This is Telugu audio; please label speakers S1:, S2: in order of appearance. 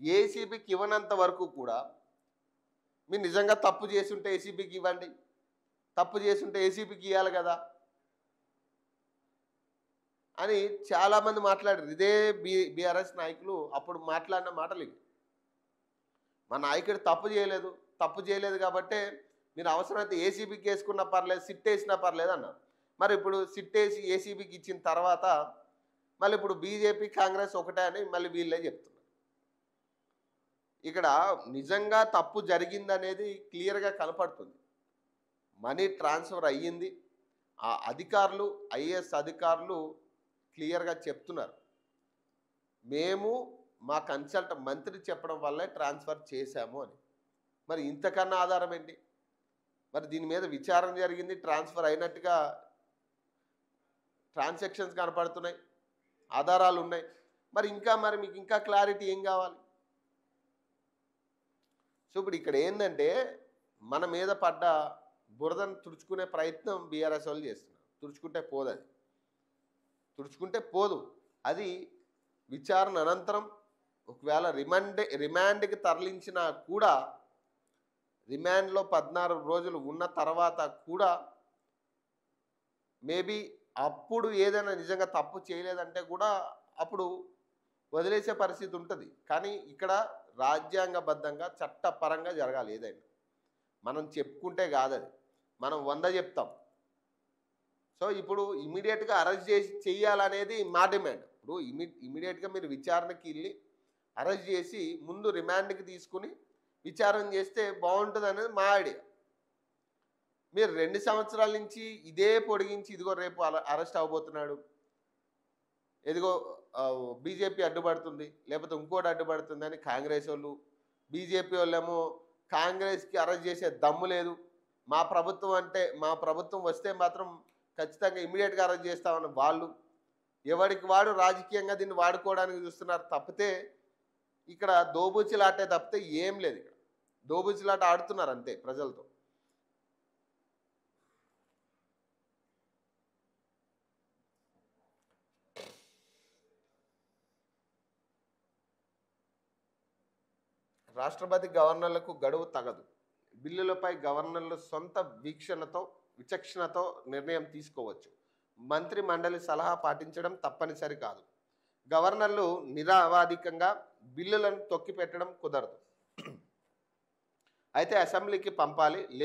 S1: ఏసీబీకి ఇవ్వనంత వరకు కూడా మీరు నిజంగా తప్పు చేసుంటే ఏసీబీకి ఇవ్వండి. తప్పు చేసుంటే ఏసీబీకి ఇవ్వాలి కదా అని చాలామంది మాట్లాడారు. ఇదే బీఆర్ఎస్ నాయకులు అప్పుడు మాట్లాడిన మాటలు ఇవి. మా నాయకుడు తప్పు చేయలేదు కాబట్టే మీరు అవసరమైతే ఏసీబీకి వేసుకున్నా పర్లేదు, సిట్ వేసినా పర్లేదు అన్నారు. మరి ఇప్పుడు సిట్ వేసి ఏసీబీకి ఇచ్చిన తర్వాత మళ్ళీ ఇప్పుడు బీజేపీ కాంగ్రెస్ ఒకటే అని మళ్ళీ వీళ్ళే చెప్తున్నారు. ఇక్కడ నిజంగా తప్పు జరిగిందనేది క్లియర్గా కనపడుతుంది. మనీ ట్రాన్స్ఫర్ అయ్యింది. ఆ అధికారులు, ఐఏఎస్ అధికారులు క్లియర్గా చెప్తున్నారు, మేము మా మంత్రి చెప్పడం వల్లే ట్రాన్స్ఫర్ చేశాము అని. మరి ఇంతకన్నా ఆధారం ఏంటి? మరి దీని మీద విచారణ జరిగింది, ట్రాన్స్ఫర్ అయినట్టుగా ట్రాన్సాక్షన్స్ కనపడుతున్నాయి, ఆధారాలు ఉన్నాయి. మరి మీకు ఇంకా క్లారిటీ ఏం కావాలి? సో ఇప్పుడు ఇక్కడ ఏంటంటే మన మీద పడ్డ బురదను తుడుచుకునే ప్రయత్నం బీఆర్ఎస్ వాళ్ళు చేస్తున్నారు. తుడుచుకుంటే పోదు అది విచారణ అనంతరం ఒకవేళ రిమాండ్కి తరలించినా కూడా, రిమాండ్లో 14 రోజులు ఉన్న తర్వాత కూడా మేబీ అప్పుడు ఏదైనా నిజంగా తప్పు చేయలేదంటే కూడా అప్పుడు వదిలేసే పరిస్థితి ఉంటుంది. కానీ ఇక్కడ రాజ్యాంగబద్ధంగా చట్టపరంగా జరగాలి. ఏదైనా మనం చెప్పుకుంటే కాదది, మనం 100 చెప్తాం. సో ఇప్పుడు ఇమీడియట్గా అరెస్ట్ చేయాలనేది మా డిమాండ్. ఇప్పుడు ఇమీడియట్గా మీరు విచారణకి వెళ్ళి అరెస్ట్ చేసి ముందు రిమాండ్కి తీసుకుని విచారణ చేస్తే బాగుంటుంది అనేది మా ఐడియా. మీరు 2 సంవత్సరాల నుంచి ఇదే పొడిగించి ఇదిగో రేపు అరెస్ట్ అవ్వబోతున్నాడు, ఎదిగో బీజేపీ అడ్డుపడుతుంది, లేకపోతే ఇంకోటి అడ్డుపడుతుంది అని కాంగ్రెస్ వాళ్ళు, బీజేపీ వాళ్ళేమో కాంగ్రెస్కి అరెస్ట్ చేసే దమ్ము లేదు, మా ప్రభుత్వం వస్తే మాత్రం ఖచ్చితంగా ఇమీడియట్గా అరెస్ట్ చేస్తామని వాళ్ళు ఎవరికి వాడు రాజకీయంగా దీన్ని వాడుకోవడానికి చూస్తున్నారు. తప్పితే ఇక్కడ దోబూచిలాటే తప్పితే ఏం లేదు. ఇక్కడ దోబూచిలాట ఆడుతున్నారు అంతే ప్రజలతో. రాష్ట్రపతి గవర్నర్లకు గడువు తగదు. బిల్లులపై గవర్నర్లు సొంత విచక్షణతో నిర్ణయం తీసుకోవచ్చు. మంత్రి మండలి సలహా పాటించడం తప్పనిసరి కాదు. గవర్నర్లు నిరవధికంగా బిల్లులను తొక్కిపెట్టడం కుదరదు. అయితే అసెంబ్లీకి పంపాలి.